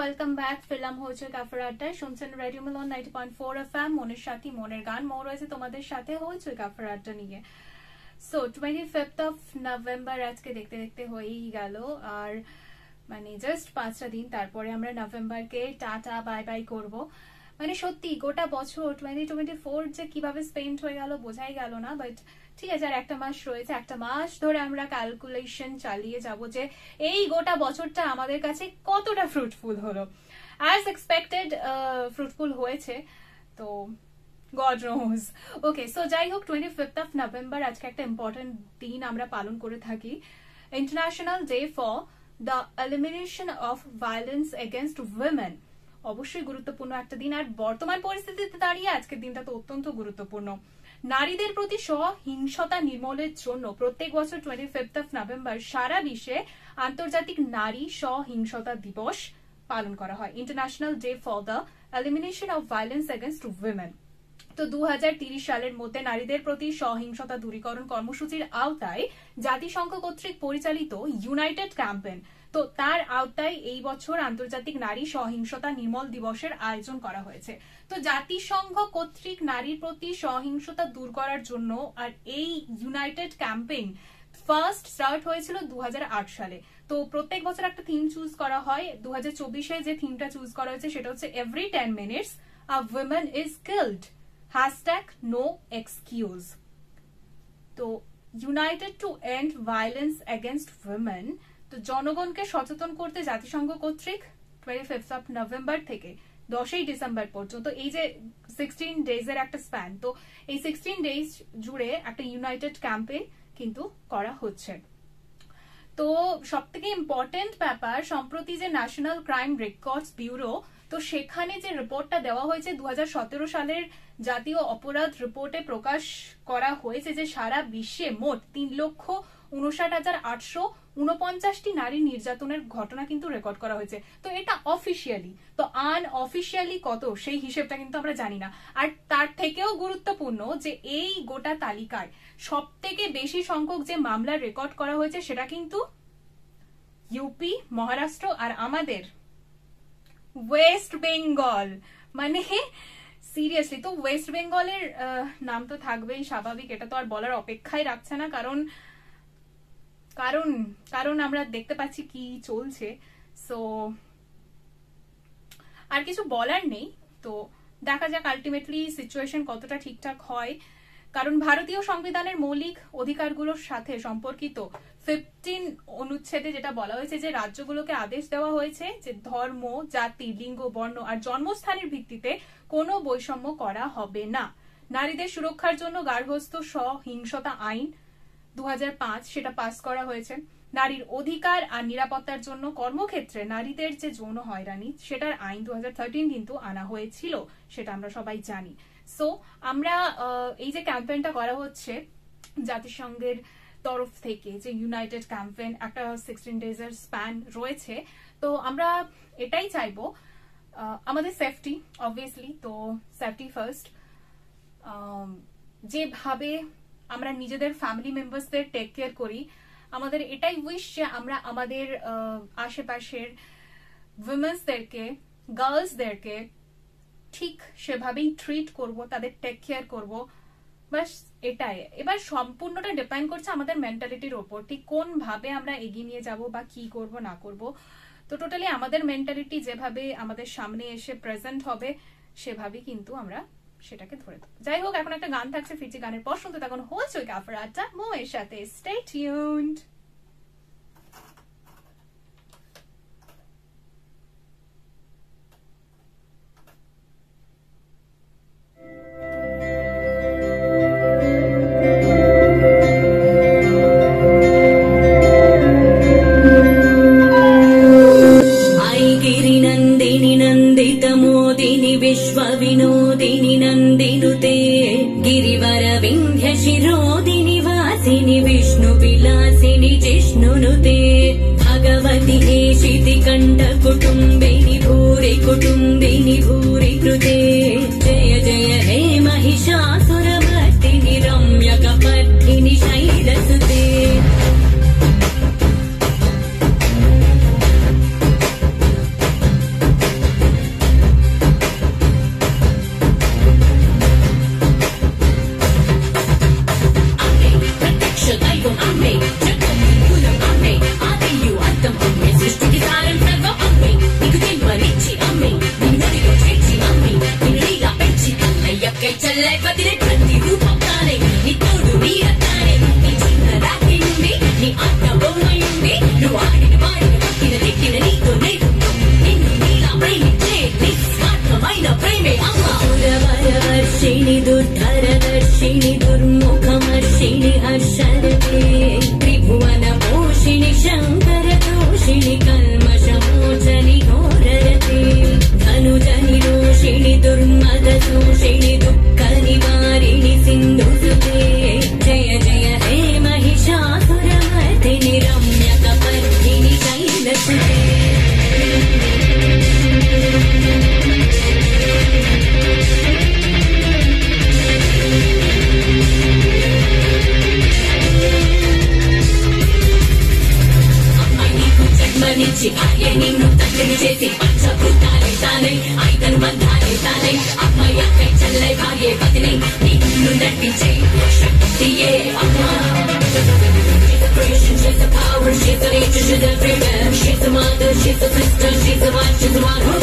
Welcome back. ফিরলাম হচ্ছে cafe আড্ডায়, শুনছেন রেডিও মিলন 90.4 FM, মনের সাথী মনের গান। মো রয়েছে তোমাদের সাথে হচ্ছে ক্যাফে আড্ডা নিয়ে। সো 25th of November আজকে দেখতে দেখতে হয়েই গেল, আর মানে জাস্ট 5টা দিন, তারপরে আমরা নভেম্বরকে টাটা বাই বাই করব। মানে সত্যি গোটা বছর 2024 যে কিভাবে স্পেন্ড হয়ে গেল বোঝাই গেল না। বাট ঠিক আছে, আর একটা মাস রয়েছে, একটা মাস ধরে আমরা ক্যালকুলেশন চালিয়ে যাব যে এই গোটা বছরটা আমাদের কাছে কতটা ফ্রুটফুল হলো। অ্যাজ এক্সপেক্টেড ফ্রুটফুল হয়েছে, তো গড নোজ। ওকে, সো যাই হোক, 25th of November আজকে একটা ইম্পর্টেন্ট দিন আমরা পালন করে থাকি, international day for the elimination of violence against women. অবশ্যই গুরুত্বপূর্ণ একটা দিন, আর বর্তমান পরিস্থিতিতে দাঁড়িয়ে আজকের দিনটা তো অত্যন্ত গুরুত্বপূর্ণ। নারীদের প্রতি সহিংসতা নির্মূলের জন্য প্রত্যেক বছর 25th of November সারা বিশ্বে আন্তর্জাতিক নারী সহিংসতা দিবস পালন করা হয়, international day for the elimination of violence against women. তো 2030 সালের মধ্যে নারীদের প্রতি সহিংসতা দূরীকরণ কর্মসূচির আওতায় জাতিসংঘ কর্তৃক পরিচালিত ইউনাইটেড ক্যাম্পেইন, তো তার আওতায় এই বছর আন্তর্জাতিক নারী সহিংসতা নির্মূল দিবসের আয়োজন করা হয়েছে। তো জাতিসংঘ কর্তৃক নারীর প্রতি সহিংসতা দূর করার জন্য, আর এই ইউনাইটেড ক্যাম্পেইন ফার্স্ট স্টার্ট হয়েছিল 2008 সালে। তো প্রত্যেক বছর একটা থিম চুজ করা হয়। 2024-এ যে থিমটা চুজ করা হয়েছে সেটা হচ্ছে every 10 minutes a woman is killed, #no excuse। তো united to end violence against women, তো জনগণকে সচেতন করতে জাতিসংঘ কর্তৃক 25th of November থেকে 10ই ডিসেম্বর পর্যন্ত এই যে 16 days এর একটা স্প্যান, তো এই 16 days জুড়ে একটা ইউনাইটেড ক্যাম্পেইন কিন্তু করা হচ্ছে। তো সব থেকে ইম্পর্টেন্ট ব্যাপার, সম্প্রতি যে ন্যাশনাল ক্রাইম রেকর্ডস ব্যুরো, তো সেখানে যে রিপোর্টটা দেওয়া হয়েছে 2017 সালের জাতীয় অপরাধ রিপোর্টে প্রকাশ করা হয়েছে যে সারা বিশ্বে মোট 3,59,849টি নারী নির্যাতনের ঘটনা কিন্তু রেকর্ড করা হয়েছে। তো এটা অফিসিয়ালি, তো আনঅফিসিয়ালি কত সেই হিসেবটা কিন্তু আমরা জানি না। আর তার থেকেও গুরুত্বপূর্ণ যে এই গোটা তালিকায় সব থেকে বেশি সংখ্যক যে মামলা রেকর্ড করা হয়েছে সেটা কিন্তু ইউপি, মহারাষ্ট্র আর আমাদের ওয়েস্ট বেঙ্গল। মানে সিরিয়াসলি, তো ওয়েস্ট বেঙ্গলের নাম তো থাকবেই, স্বাভাবিক, এটা তো আর বলার অপেক্ষাই রাখছে না, কারণ কারণ কারণ আমরা দেখতে পাচ্ছি কি চলছে। সো আর কিছু বলার নেই, তো দেখা যাক আলটিমেটলি সিচুয়েশন কতটা ঠিকঠাক হয়। কারণ ভারতীয় সংবিধানের মৌলিক অধিকারগুলোর সাথে সম্পর্কিত 15 অনুচ্ছেদে যেটা বলা হয়েছে যে রাজ্যগুলোকে আদেশ দেওয়া হয়েছে যে ধর্ম, জাতি, লিঙ্গ, বর্ণ আর জন্মস্থানের ভিত্তিতে কোনো বৈষম্য করা হবে না। নারীদের সুরক্ষার জন্য গার্হস্থ্য সহিংসতা আইন 2005 সেটা পাস করা হয়েছে। নারীর অধিকার আর নিরাপত্তার জন্য কর্মক্ষেত্রে নারীদের যে যৌন হয়রানি সেটার আইন 2013 কিন্তু আনা হয়েছিল, সেটা আমরা সবাই জানি। সো আমরা এই যে ক্যাম্পেইনটা করা হচ্ছে জাতিসংঘের তরফ থেকে, যে ইউনাইটেড ক্যাম্পেইন, একটা 16 days এর স্প্যান রয়েছে, তো আমরা এটাই চাইবো আমাদের সেফটি, অবভিয়াসলি, তো সেফটি ফার্স্ট। যেভাবে আমরা নিজেদের ফ্যামিলি মেম্বার্সদের টেক কেয়ার করি, আমাদের এটাই উইশ যে আমরা আমাদের আশেপাশের উইমেন্সদেরকে, গার্লসদেরকে ঠিক সেভাবেই ট্রিট করব, তাদের টেক কেয়ার করব, বাস এটাই। এবার সম্পূর্ণটা ডিপেন্ড করছে আমাদের মেন্টালিটির ওপর, ঠিক কোন ভাবে আমরা এগিয়ে নিয়ে যাব বা কি করব না করব। তো টোটালি আমাদের মেন্টালিটি যেভাবে আমাদের সামনে এসে প্রেজেন্ট হবে সেভাবেই কিন্তু আমরা সেটাকে ধরে দেবো। যাই হোক, এখন একটা গান থাকছে, ফিচি গানের পর শুনতে তখন হচ্ছে ক্যাফে আড্ডা মো এর সাথে। Stay tuned. विनोदिनि नन्दिनुते गिरिवर विन्ध्य शिरोदिनि वासिनि विष्णु विलासिनि जिष्णुनुते भगवति हेशिति कण्ठ कुटुम्बिनि भूरि कुटुम्बिनि भूरि कृते जय जय हे महिषासुरमर्दिनि रम्यकपर्दिनि शैलसुते। వచ్చి భార్య నిన్ను తండ్రిని చేసి పంచభూతాలే తానై ఐదను బంధాలే తానై అమ్మాయి అక్కై చెల్లై భార్య పతిని నిన్ను నడిపించే శక్తియే అమ్మా. She's a power, she's a nature, she's everywhere. She's a mother, she's a sister, she's a wife, she's a one who